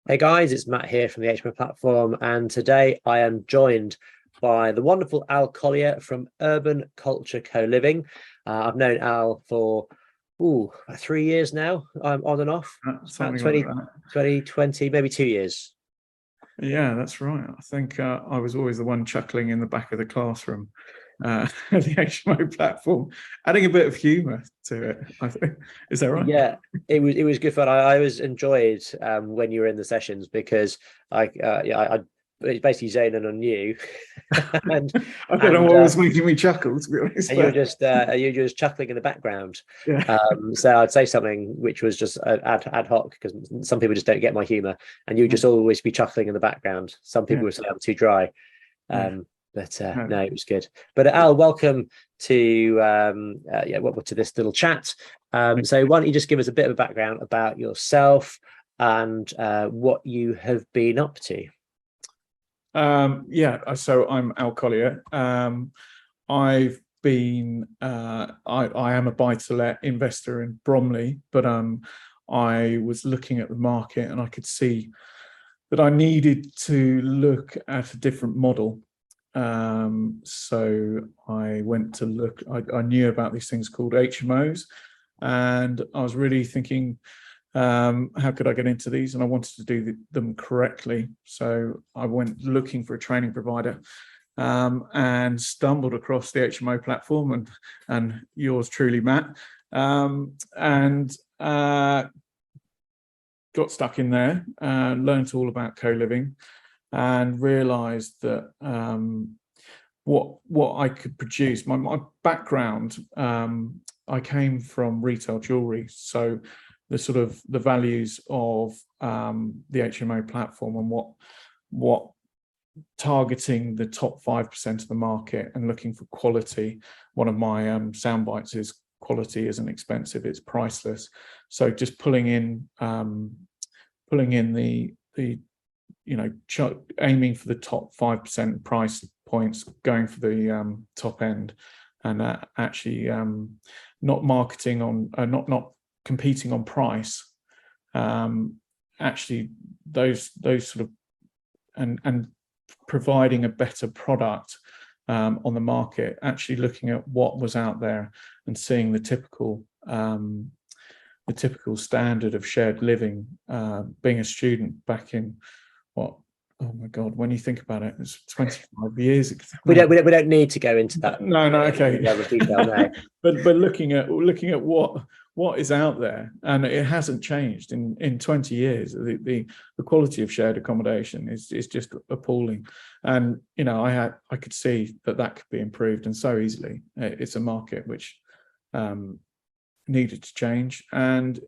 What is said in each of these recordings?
Hey guys, it's Matt here from the HMO platform, and today I am joined by the wonderful Al Collier from Urban Culture Co-Living. I've known Al for about 3 years now. I'm on and off. Something 20, like that. 2020, maybe 2 years. Yeah, that's right. I think I was always the one chuckling in the back of the classroom at the HMO platform, adding a bit of humour to it. I think. Is that right? Yeah, it was good fun. I always enjoyed when you were in the sessions because I it's basically zoning on you, and I don't know what was making me chuckle, to be honest. and you're just chuckling in the background. Yeah. So I'd say something which was just ad hoc because some people just don't get my humor, and you just always be chuckling in the background. Some people would say I'm too dry. But no, it was good. But Al, welcome to to this little chat. So why don't you just give us a bit of a background about yourself and what you have been up to? So I'm Al Collier. I've been I am a buy-to-let investor in Bromley, but I was looking at the market and I could see that I needed to look at a different model. So I went to look. I knew about these things called HMOs, and I was really thinking, how could I get into these? And I wanted to do them correctly. So I went looking for a training provider, and stumbled across the HMO platform and yours truly, Matt, and got stuck in there, learned all about co-living, and realised that what I could produce. My background, I came from retail jewellery, so the values of the HMO platform and what targeting the top 5% of the market and looking for quality. One of my sound bites is quality isn't expensive, it's priceless. So just pulling in the aiming for the top 5% price points, going for the top end, and actually not marketing on not competing on price. Actually, those sort of and providing a better product on the market. Actually, looking at what was out there and seeing the typical standard of shared living. Being a student back in oh my God, when you think about it, it's 25 years ago. We don't need to go into that. No, okay. Detail now. but looking at what is out there, and it hasn't changed in 20 years. The quality of shared accommodation is just appalling, and I could see that could be improved, and so easily. It's a market which needed to change, and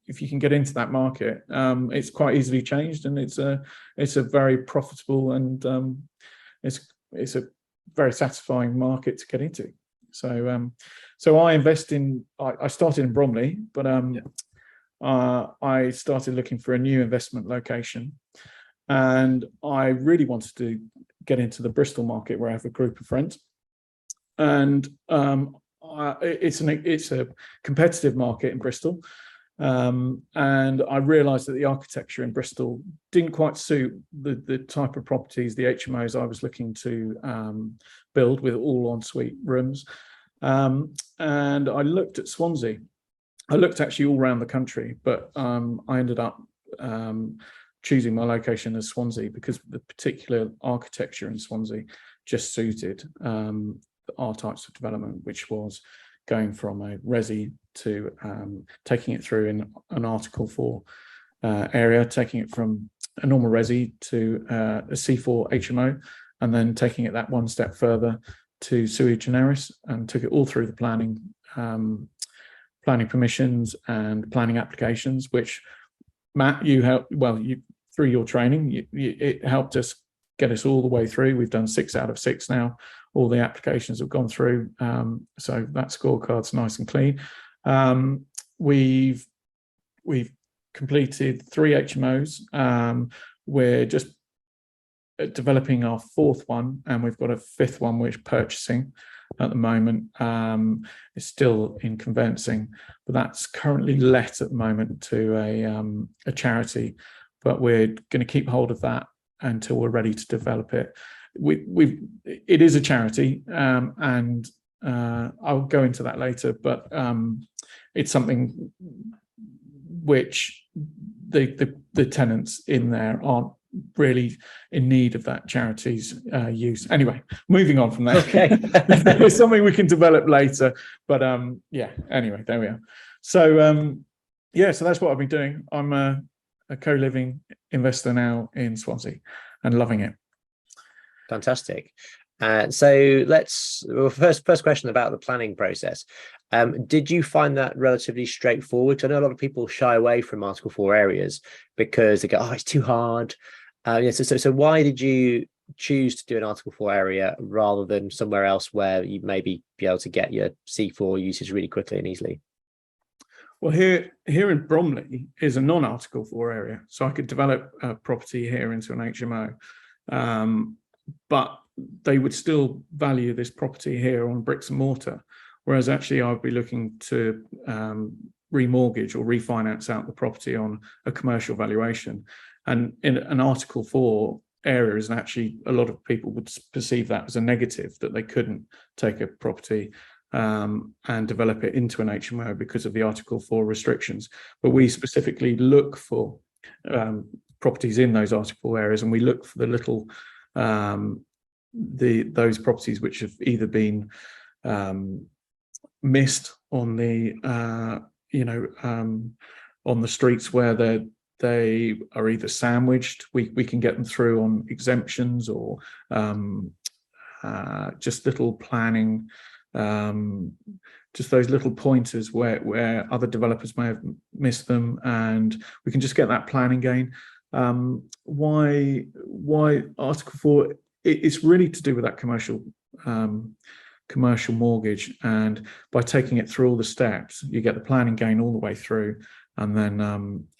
if you can get into that market, it's quite easily changed, and it's a very profitable and it's a very satisfying market to get into. So I I started in Bromley, but I started looking for a new investment location, and I really wanted to get into the Bristol market where I have a group of friends, and it's a competitive market in Bristol. And I realised that the architecture in Bristol didn't quite suit the type of properties, the HMOs I was looking to build with all ensuite rooms. And I looked at Swansea. I looked actually all around the country, but I ended up choosing my location as Swansea because the particular architecture in Swansea just suited our types of development, which was going from a resi to taking it through in an Article 4 area, taking it from a normal resi to a C4 HMO, and then taking it that one step further to sui generis, and took it all through the planning permissions and planning applications, which Matt, you helped, through your training, it helped us get us all the way through. We've done 6 out of 6 now. All the applications have gone through, so that scorecard's nice and clean. We've completed 3 HMOs. We're just developing our 4th one, and we've got a 5th one which purchasing. at the moment. It's still in conveyancing, but that's currently let at the moment to a charity. But we're going to keep hold of that until we're ready to develop it. It is a charity, and I'll go into that later. But it's something which the tenants in there aren't really in need of that charity's use. Anyway, moving on from that. Okay. It's something we can develop later. But yeah, anyway, there we are. So yeah, so that's what I've been doing. I'm a co-living investor now in Swansea and loving it. Fantastic. So first question about the planning process. Did you find that relatively straightforward? 'Cause I know a lot of people shy away from Article 4 areas because they go, oh, it's too hard. Yeah, so why did you choose to do an Article 4 area rather than somewhere else where you maybe be able to get your C4 usage really quickly and easily? Well, here in Bromley is a non-Article 4 area, so I could develop a property here into an HMO, but they would still value this property here on bricks and mortar, whereas actually I'd be looking to remortgage or refinance out the property on a commercial valuation. And in an Article 4 area is actually, a lot of people would perceive that as a negative, that they couldn't take a property and develop it into an HMO because of the Article 4 restrictions. But we specifically look for properties in those Article 4 areas, and we look for the little those properties which have either been missed on the on the streets where they are either sandwiched. We can get them through on exemptions or just little planning, just those little pointers where other developers may have missed them, and we can just get that planning gain. Why Article 4? It's really to do with that commercial mortgage, and by taking it through all the steps, you get the planning gain all the way through, and then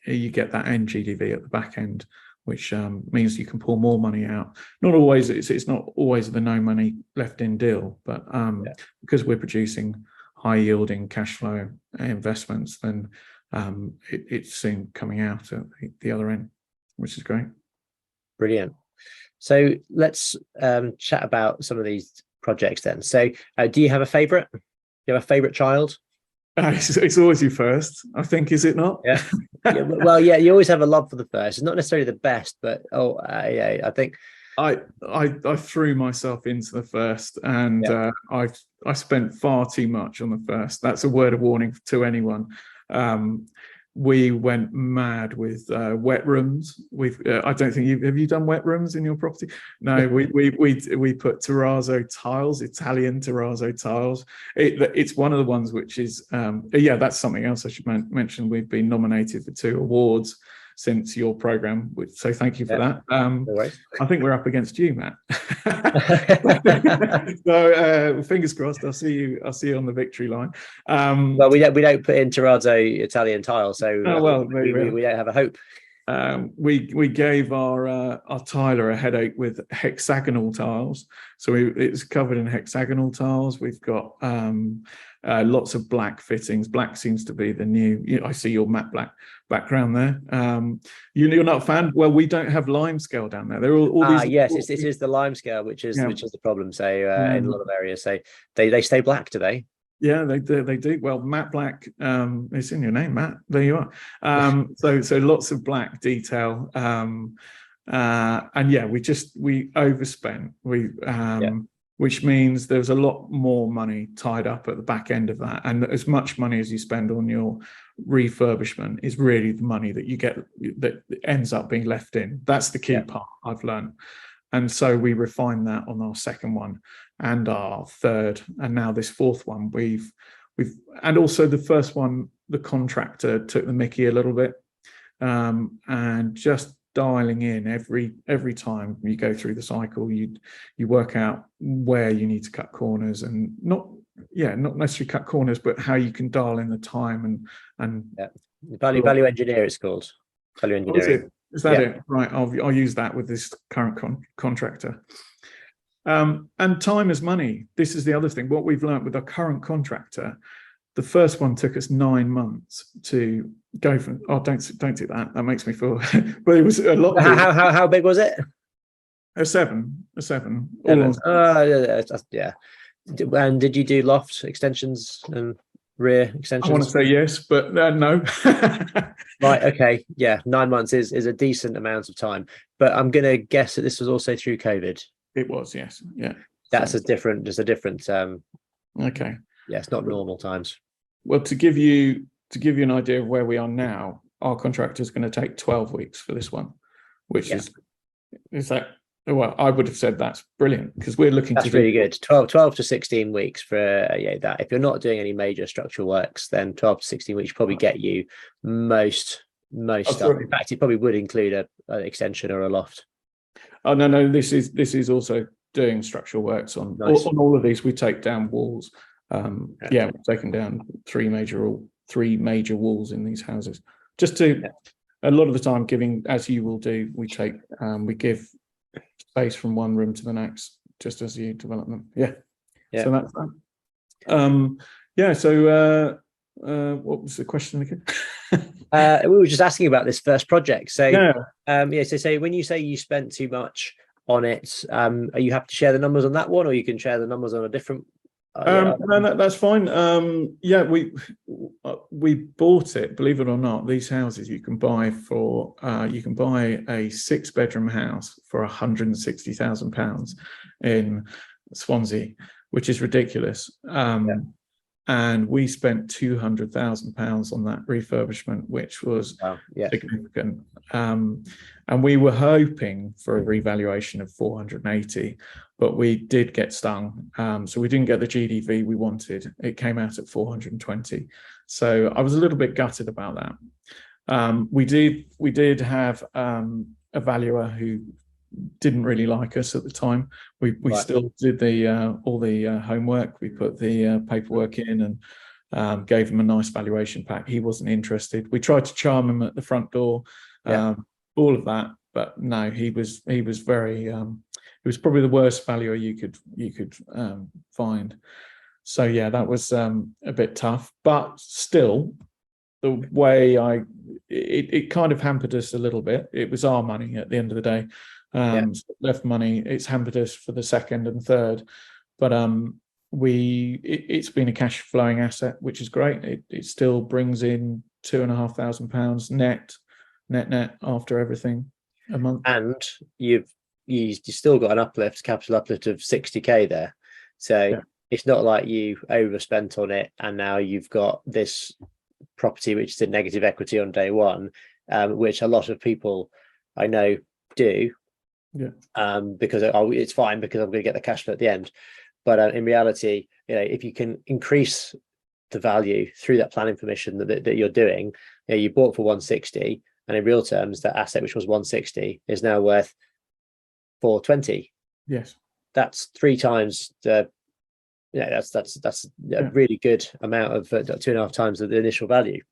you get that NGDV at the back end, which means you can pull more money out. Not always, it's not always the no money left in deal, but because we're producing high yielding cash flow investments, then it's soon coming out at the other end, which is great. Brilliant. So let's chat about some of these projects then. So do you have a favorite? Do you have a favorite child? It's always your first, I think, is it not? Yeah. Well, yeah, you always have a love for the first. It's not necessarily the best, but yeah, I think I threw myself into the first, and I spent far too much on the first. That's a word of warning to anyone. We went mad with wet rooms. I don't think have you done wet rooms in your property? No, we put terrazzo tiles, Italian terrazzo tiles. It's one of the ones which is that's something else I should mention. We've been nominated for 2 awards since your program, so thank you for that. No, I think we're up against you, Matt. So fingers crossed. I'll see you on the victory line. Well, we don't put in terrazzo Italian tile, so we don't have a hope. We gave our tiler a headache with hexagonal tiles, so it's covered in hexagonal tiles. We've got lots of black fittings. Black seems to be the new. I see your matte black background there. You're not a fan? Well, we don't have lime scale down there. They're all these. Yes, it is the lime scale, which is the problem. So in a lot of areas, so they stay black, do they? Yeah, they do. Well, matte black, it's in your name, Matt. There you are. So lots of black detail. And yeah, we overspent. Which means there's a lot more money tied up at the back end of that. And as much money as you spend on your refurbishment is really the money that you get that ends up being left in. That's the key part I've learned. And so we refined that on our second one and our third, and now this fourth one. We've and also the first one, the contractor took the mickey a little bit, and just dialing in every time you go through the cycle, you work out where you need to cut corners, and not necessarily cut corners, but how you can dial in the time and value engineer, it's called value engineering. Is that it? Right, I'll use that with this current contractor. And time is money. This is the other thing. What we've learned with our current contractor, the first one took us 9 months to go from. Oh, don't do that. That makes me feel. But it was a lot. How big was it? A seven. Yeah. And did you do loft extensions and rear extensions? I want to say yes, but no. Right. Okay. Yeah. 9 months is a decent amount of time, but I'm going to guess that this was also through COVID. It was, yes. Yeah. That's just a different. Okay. Yeah, it's not normal times. Well, to give you an idea of where we are now, our contractor is going to take 12 weeks for this one, which is that. Well, I would have said that's brilliant because we're looking. That's really good. 12 to 16 weeks for that. If you're not doing any major structural works, then 12 to 16 weeks probably get you most stuff. In fact, it probably would include an extension or a loft. Oh no, this is also doing structural works on all of these. We take down walls. We've taken down three major walls in these houses. Just to a lot of the time, giving, as you will do, we give space from one room to the next, just as you develop them. So that's that. So what was the question again? We were just asking about this first project. So so when you say you spent too much on it, are you happy to share the numbers on that one, or you can share the numbers on a different? No, that's fine. We bought it. Believe it or not, these houses you can buy for. You can buy a 6-bedroom house for £160,000 in Swansea, which is ridiculous. And we spent £200,000 on that refurbishment, which was significant. And we were hoping for a revaluation of 480, but we did get stung. So we didn't get the GDV we wanted. It came out at 420. So I was a little bit gutted about that. We did have a valuer who didn't really like us at the time. We still did all the homework. We put the paperwork in and gave him a nice valuation pack. He wasn't interested. We tried to charm him at the front door, all of that, but no, he was very. It was probably the worst valuer you could find. So that was a bit tough, but still, the way it kind of hampered us a little bit. It was our money at the end of the day. Left money. It's hampered us for the second and third, but it's been a cash flowing asset, which is great. It still brings in £2,500 net after everything a month, and you still got an capital uplift of 60k there. So it's not like you overspent on it and now you've got this property which is in negative equity on day one, which a lot of people I know do. Because it's fine because I'm going to get the cash flow at the end. But in reality, if you can increase the value through that planning permission that you're doing, you bought for 160, and in real terms, that asset which was 160 is now worth 420. Yes, that's 3 times the. That's a really good amount of 2.5 times the initial value.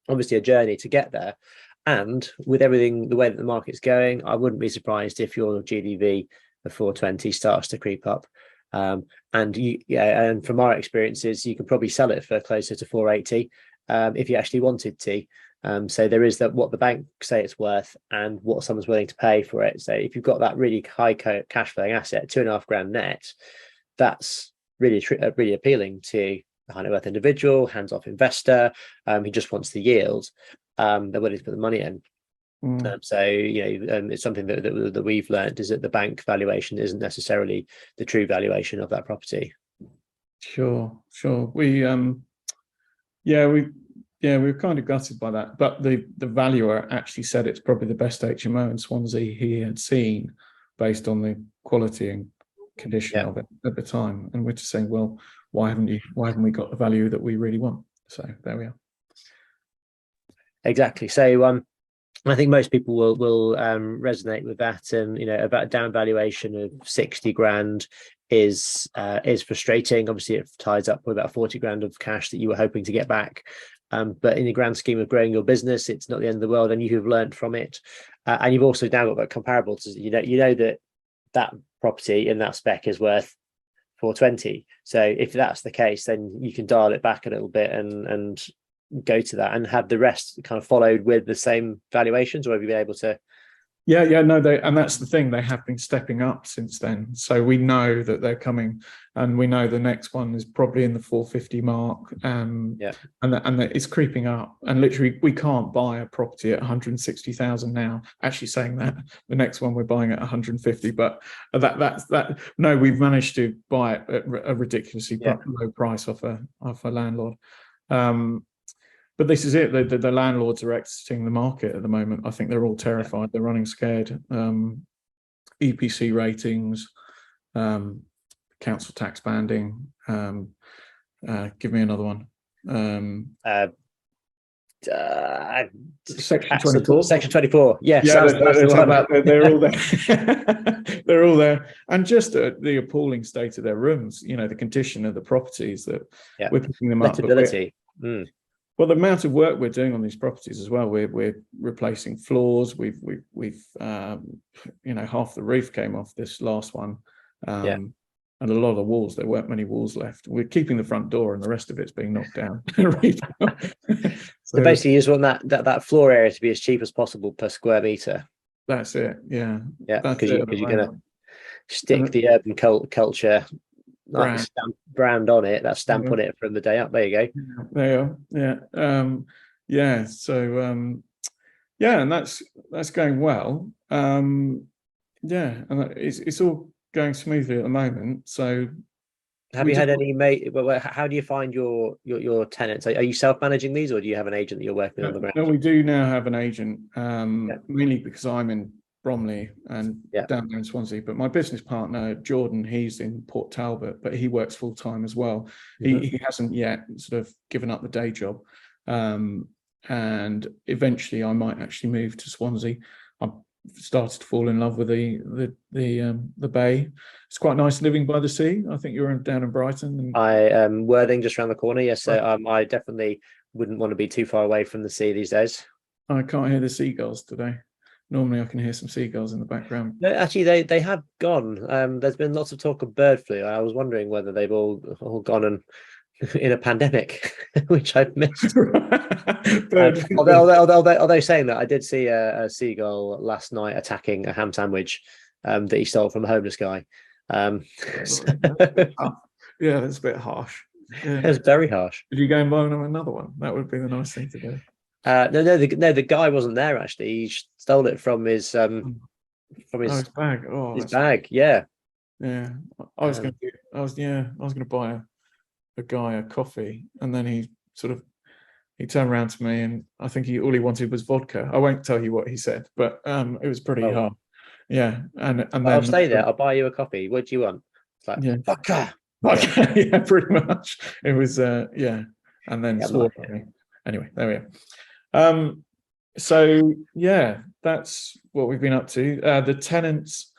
Obviously, a journey to get there. And with everything, the way that the market's going, I wouldn't be surprised if your GDV of 420 starts to creep up. And from our experiences, you can probably sell it for closer to 480 if you actually wanted to. So there is what the bank say it's worth and what someone's willing to pay for it. So if you've got that really high cash flowing asset, 2.5 grand net, that's really appealing to a high net worth individual, hands-off investor who just wants the yield. They're willing to put the money in. It's something that we've learned is that the bank valuation isn't necessarily the true valuation of that property. Sure. We were kind of gutted by that, but the valuer actually said it's probably the best HMO in Swansea he had seen based on the quality and condition of it at the time. And we're just saying, well, why haven't we got the value that we really want? So there we are. Exactly. So I think most people will resonate with that, and about down valuation of 60 grand is frustrating. Obviously, it ties up with about 40 grand of cash that you were hoping to get back. But in the grand scheme of growing your business, it's not the end of the world, and you have learned from it. And you've also now got that comparable to that property in that spec is worth 420. So if that's the case, then you can dial it back a little bit and go to that, and have the rest kind of followed with the same valuations, or have you been able to? No, and that's the thing, they have been stepping up since then. So we know that they're coming, and we know the next one is probably in the 450 mark. And it's creeping up. And literally, we can't buy a property at 160,000 now. Actually, saying that, the next one we're buying at 150, but that. No, we've managed to buy it at a ridiculously low price off a landlord. But this is it. The landlords are exiting the market at the moment. I think they're all terrified. They're running scared. EPC ratings, council tax banding. Give me another one. Section 24. Section 24. Yes, they're all there. They're all there. And just the appalling state of their rooms. The condition of the properties that we're picking them up. Well, the amount of work we're doing on these properties as well, we're replacing floors. We've half the roof came off this last one, and a lot of the walls. There weren't many walls left. We're keeping the front door, and the rest of it's being knocked down. So basically, you just want that floor area to be as cheap as possible per square meter. That's it. Yeah. Because you're going to stick the urban culture brand on it, that stamp on it from the day up. There you go. There you are. So and that's going well. And it's all going smoothly at the moment. So have you had any how do you find your tenants? Are you self-managing these, or do you have an agent that you're working on the ground? No, we do now have an agent, mainly because I'm in Bromley and down there in Swansea, but my business partner Jordan, he's in Port Talbot, but he works full time as well. He hasn't yet sort of given up the day job, and eventually I might actually move to Swansea. I've started to fall in love with the bay. It's quite nice living by the sea. I think you're down in Brighton. I am Worthing, just around the corner. Yes, so I definitely wouldn't want to be too far away from the sea these days. I can't hear the seagulls today. Normally I can hear some seagulls in the background. No, actually they have gone. There's been lots of talk of bird flu. I was wondering whether they've all gone and in a pandemic, which I've missed. Although saying that, I did see a seagull last night attacking a ham sandwich that he stole from a homeless guy. Yeah, that's a bit harsh. It was very harsh. Did you go and buy another one? That would be the nice thing to do. No, the guy wasn't there actually. He stole it from his bag. His bag. Yeah. I was going to buy a guy a coffee, and then he turned around to me, and I think all he wanted was vodka. I won't tell you what he said, but it was pretty hard. Yeah, and then I'll stay there. I'll buy you a coffee. What do you want? It's like vodka. Yeah, pretty much. It was and then swore at me. Anyway, there we are. So that's what we've been up to. The tenants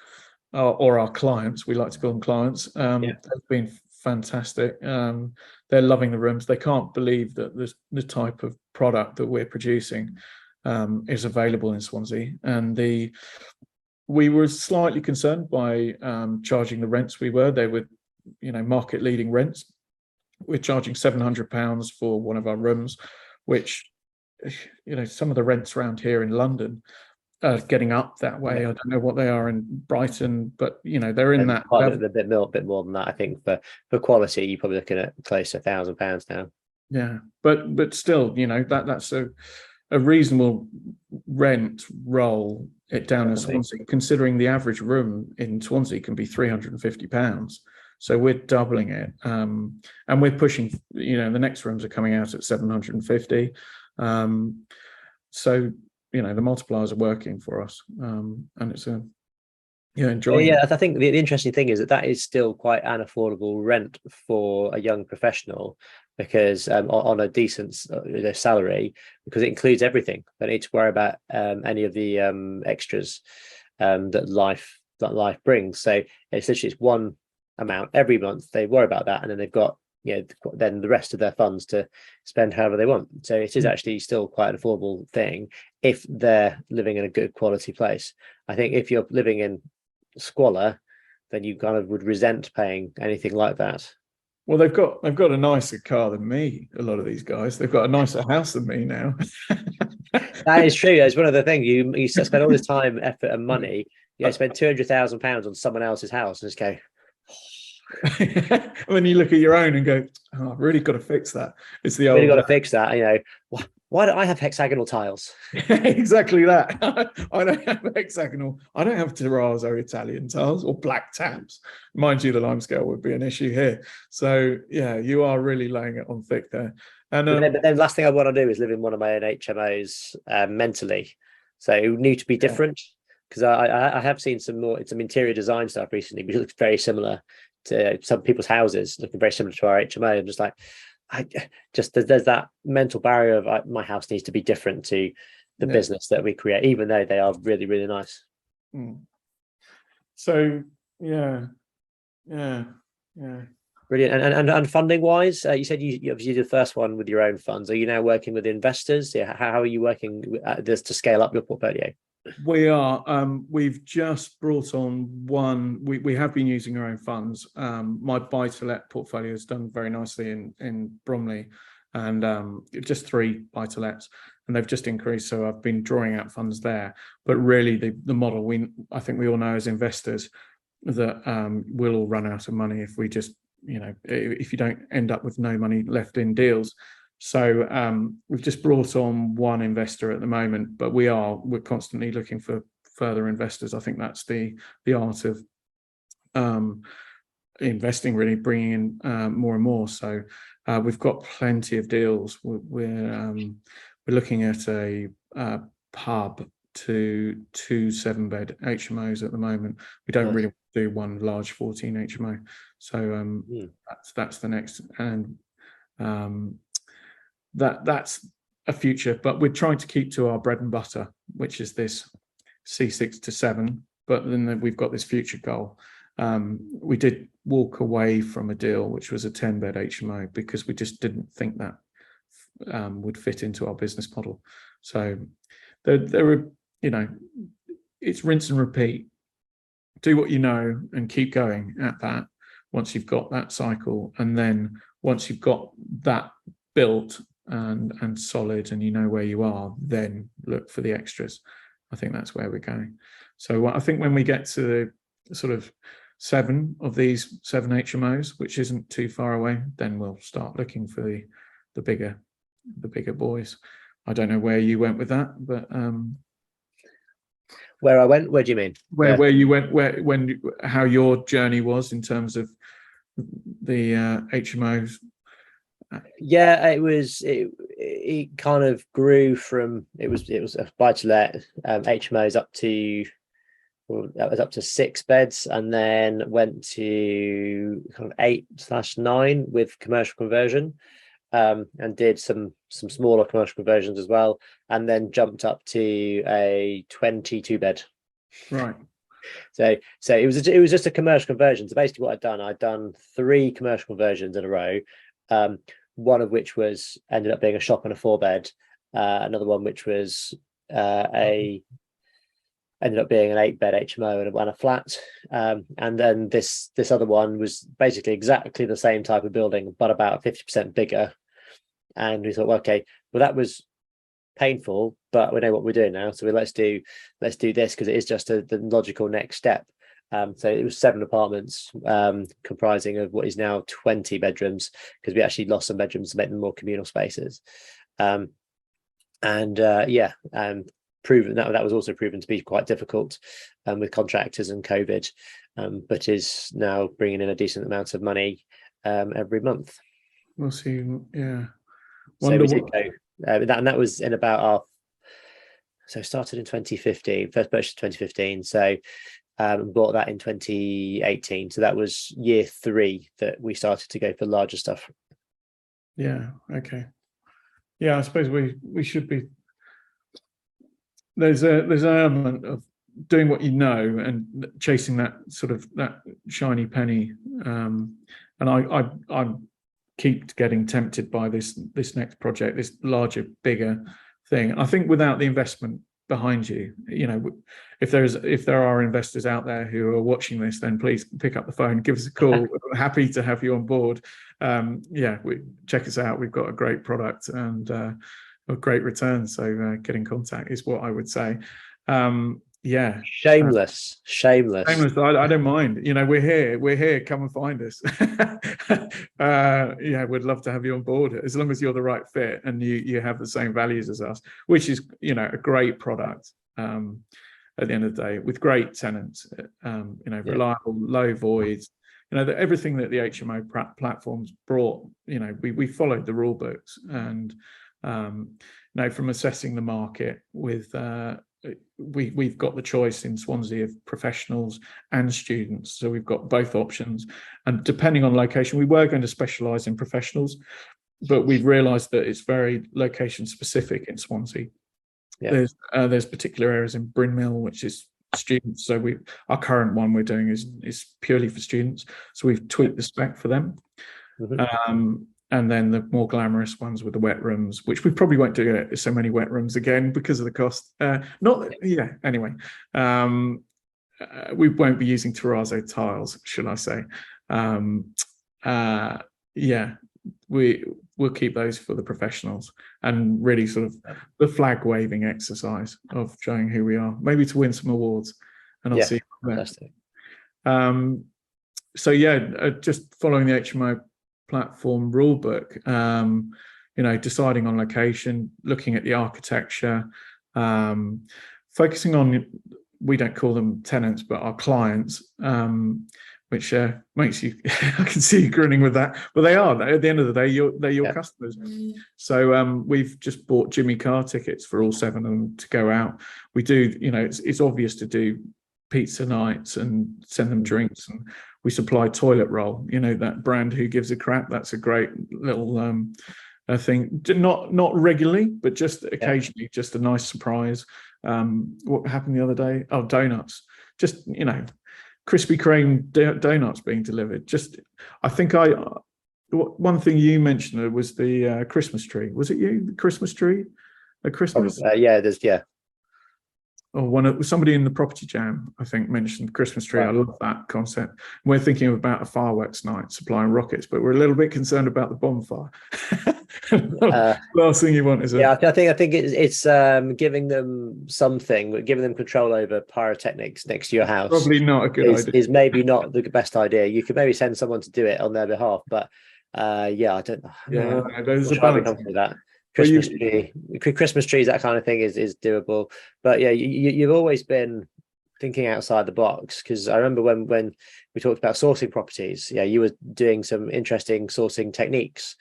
or our clients, we like to call them clients, have been fantastic. They're loving the rooms. They can't believe that the type of product that we're producing is available in Swansea. And we were slightly concerned by charging the rents we were. They were, market leading rents. We're charging £700 for one of our rooms, which, some of the rents around here in London are getting up that way. I don't know what they are in Brighton, but they're in that a bit more than that. I think for quality, you're probably looking at close to £1,000 now. Yeah, but still, that's a reasonable rent roll it down in Swansea, considering the average room in Swansea can be £350. So we're doubling it, and we're pushing. The next rooms are coming out at 750. So the multipliers are working for us, and it's enjoying. Yeah, I think the interesting thing is that is still quite an affordable rent for a young professional, because on a decent salary, because it includes everything. They don't need to worry about any of the extras that life brings. So it's one amount every month. They worry about that, and then they've got then the rest of their funds to spend however they want. So it is actually still quite an affordable thing if they're living in a good quality place. I think if you're living in squalor, then you kind of would resent paying anything like that. Well, they've got a nicer car than me. A lot of these guys, they've got a nicer house than me now. That is true. It's one of the things you spend all this time, effort, and money. You spend £200,000 on someone else's house, and just go. When you look at your own and go, oh, I've really got to fix that. It's the old. Really got to fix that. Why don't I have hexagonal tiles? Exactly that. I don't have hexagonal. I don't have terrazzo Italian tiles or black taps. Mind you, the limescale would be an issue here. So yeah, you are really laying it on thick there. And but then last thing I want to do is live in one of my own HMOs mentally. So it would need to be different, because I have seen some interior design stuff recently, which looks very similar to some people's houses, looking very similar to our HMO. I'm just like, there's that mental barrier of my house needs to be different to the business that we create, even though they are really, really nice. So yeah. Brilliant. And funding wise, you said you obviously did the first one with your own funds. Are you now working with investors? Yeah, how are you working this to scale up your portfolio? We are. We've just brought on one. We have been using our own funds. My buy-to-let portfolio has done very nicely in Bromley, and just 3 buy-to-lets, and they've just increased. So I've been drawing out funds there. But really, the model I think we all know as investors that we'll all run out of money if we just if you don't end up with no money left in deals. So we've just brought on one investor at the moment, but we're constantly looking for further investors. I think that's the art of investing, really bringing in more and more. So we've got plenty of deals. We're looking at a pub to 2 7-bed HMOs at the moment. We don't really do one large 14 HMO. So that's the next, and that's a future, but we're trying to keep to our bread and butter, which is this C6 to 7. But then we've got this future goal. We did walk away from a deal which was a 10-bed HMO because we just didn't think that would fit into our business model. So there are, it's rinse and repeat. Do what you know and keep going at that once you've got that cycle, and then once you've got that built and solid and you know where you are, then look for the extras. I think that's where we're going. So I think when we get to the sort of 7 of these 7 HMOs, which isn't too far away, then we'll start looking for the bigger boys. I don't know where you went with that, but where I went, where do you mean? Where you went, how your journey was in terms of the HMOs? Yeah, it kind of grew from it was a buy-to-let HMOs up to, that was up to 6 beds, and then went to kind of 8/9 with commercial conversion, and did some smaller commercial conversions as well, and then jumped up to a 22 bed. Right. So it was just a commercial conversion. So basically what I'd done 3 commercial conversions in a row, one of which ended up being a shop and a 4-bed, another one which was ended up being an 8-bed HMO and a flat, and then this other one was basically exactly the same type of building but about 50% bigger. And we thought, well, okay, well, that was painful, but we know what we're doing now, so let's do this, because it is just the logical next step. So it was 7 apartments, comprising of what is now 20 bedrooms, because we actually lost some bedrooms to make them more communal spaces. Proven that was also proven to be quite difficult with contractors and COVID, but is now bringing in a decent amount of money every month. We'll see. Yeah. So we did go, and that was in about started in 2015, first purchase 2015. So bought that in 2018. So that was year 3 that we started to go for larger stuff. Yeah. Okay. Yeah, I suppose we should be. There's an element of doing what you know and chasing that shiny penny. And I keep getting tempted by this next project, this larger, bigger thing. I think without the investment behind you. If there are investors out there who are watching this, then please pick up the phone, give us a call. We're happy to have you on board. Check us out. We've got a great product and a great return. So get in contact is what I would say. Shameless. I don't mind. We're here. Come and find us. We'd love to have you on board as long as you're the right fit and you have the same values as us, which is a great product at the end of the day, with great tenants, reliable, low voids, everything that the HMO platforms brought. We followed the rule books, and from assessing the market with we've got the choice in Swansea of professionals and students, so we've got both options, and depending on location, we were going to specialize in professionals, but we've realized that it's very location specific in Swansea. There's particular areas in Bryn Mill which is students, so our current one we're doing is purely for students, so we've tweaked the spec for them. And then the more glamorous ones with the wet rooms, which we probably won't do so many wet rooms again because of the cost. Anyway, we won't be using terrazzo tiles, should I say. We'll keep those for the professionals and really sort of the flag waving exercise of showing who we are, maybe to win some awards. And I'll see you there. Just following the HMO platform rulebook, deciding on location, looking at the architecture, focusing on, we don't call them tenants, but our clients, which makes you, I can see you grinning with that. Well, they are. At the end of the day, they're your customers. So we've just bought Jimmy Carr tickets for all 7 of them to go out. We do, it's obvious to do pizza nights and send them drinks, and we supply toilet roll, that brand Who Gives a Crap. That's a great little thing, not regularly, but just occasionally, just a nice surprise. What happened the other day? Oh, donuts, just Krispy Kreme donuts being delivered. I think one thing you mentioned was the Christmas tree. Was it you, the Christmas tree at Christmas? Or somebody in the Property Jam, I think, mentioned Christmas tree. Right. I love that concept. We're thinking about a fireworks night, supplying rockets, but we're a little bit concerned about the bonfire. Last thing you want is I think it's giving them something, giving them control over pyrotechnics next to your house. Probably not a good idea. Is maybe not the best idea. You could maybe send someone to do it on their behalf, but I don't. There's a balance to that. Christmas trees, that kind of thing is doable, but you've always been thinking outside the box, because I remember when we talked about sourcing properties, you were doing some interesting sourcing techniques,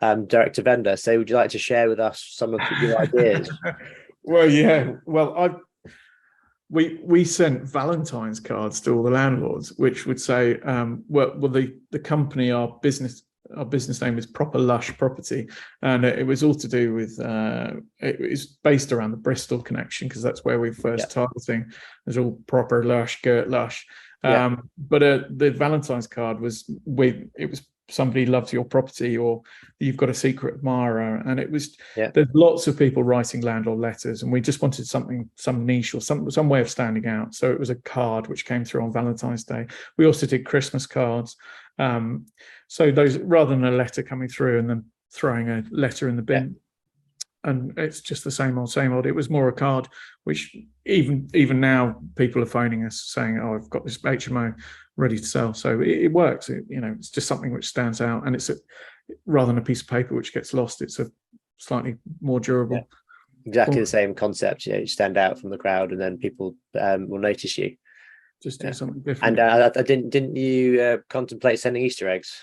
direct to vendor. So would you like to share with us some of your ideas? We sent Valentine's cards to all the landlords, which would say, the company, our business name is Proper Lush Property, and it was all to do with it was based around the Bristol connection, because that's where we first targeting. There's all Proper Lush, Gert Lush, but the Valentine's card was it was somebody loves your property, or you've got a secret admirer, and it was there's lots of people writing landlord letters, and we just wanted some niche or some way of standing out. So it was a card which came through on Valentine's Day. We also did Christmas cards. So those, rather than a letter coming through and then throwing a letter in the bin, and it's just the same old. It was more a card, which even now people are phoning us saying, "Oh, I've got this HMO ready to sell." So it works. It's just something which stands out, and it's rather than a piece of paper which gets lost, it's a slightly more durable. Exactly the same concept. You stand out from the crowd, and then people will notice you. Just do something different. And didn't you contemplate sending Easter eggs?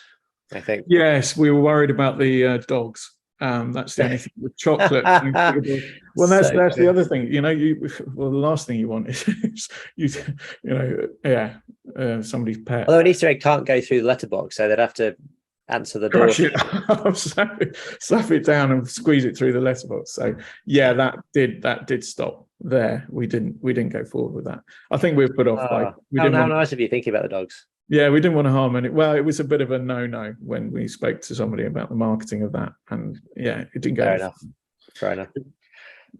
I think. Yes, we were worried about the dogs. That's the only thing with chocolate. Well, that's the other thing. The last thing you want is somebody's pet. Although an Easter egg can't go through the letterbox, so they'd have to answer the door. Slap it down and squeeze it through the letterbox. So that did stop there. We didn't go forward with that. I think we were put off by. How nice of you thinking about the dogs. Yeah, we didn't want to harm any. Well, it was a bit of a no when we spoke to somebody about the marketing of that, and it didn't go. Fair enough.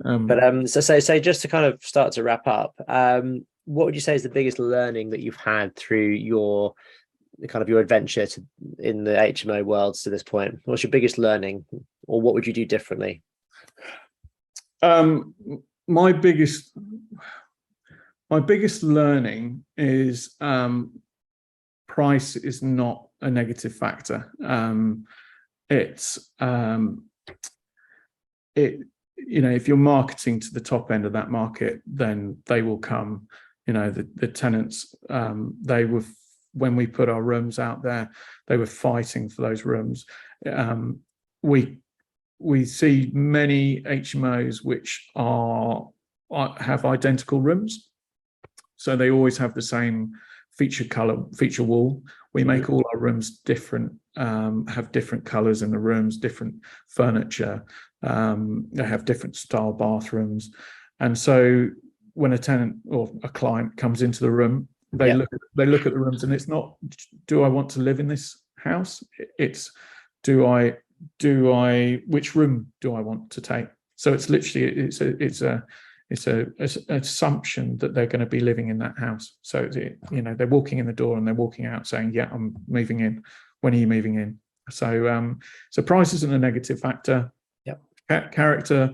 But so just to kind of start to wrap up, what would you say is the biggest learning that you've had through your adventure in the HMO worlds to this point? What's your biggest learning, or what would you do differently? My biggest learning is price is not a negative factor. If you're marketing to the top end of that market, then they will come. The tenants, when we put our rooms out there, they were fighting for those rooms. We see many HMOs which have identical rooms, so they always have the same feature wall. We make all our rooms different, have different colors in the rooms, different furniture. They have different style bathrooms, and so when a tenant or a client comes into the room, they look at the rooms, and it's not, do I want to live in this house? It's, which room do I want to take? So it's literally, it's a assumption that they're going to be living in that house. So they're walking in the door and they're walking out saying, yeah, I'm moving in. When are you moving in? So price isn't a negative factor. Character,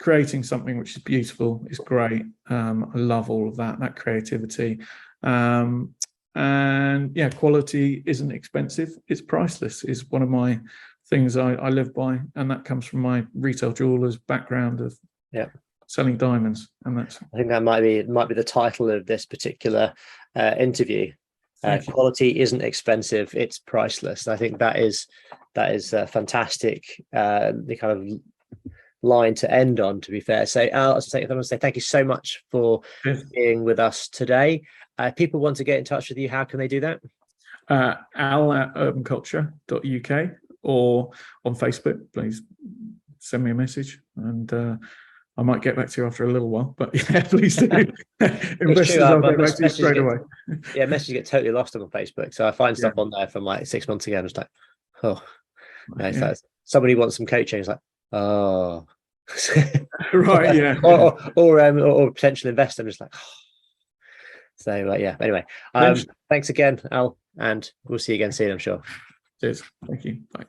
creating something which is beautiful is great. I love all of that creativity. And quality isn't expensive. It's priceless, is one of my things I live by. And that comes from my retail jeweler's background of selling diamonds. And I think that might be the title of this particular interview. Quality isn't expensive, it's priceless. And I think that is fantastic, the kind of line to end on, to be fair. So I want to say thank you so much for being with us today. If people want to get in touch with you, how can they do that? al@urbanculture.uk, or on Facebook. Please send me a message, and I might get back to you after a little while, but yeah, please do. Investors, I'll get back to you straight away. Yeah, messages get totally lost on Facebook. So I find stuff on there from like 6 months ago, and it's like, like somebody wants some coaching. It's like, oh, right, yeah. or potential investor. I'm just like, oh. So anyway, thanks again, Al, and we'll see you again soon, I'm sure. Cheers. Thank you. Bye.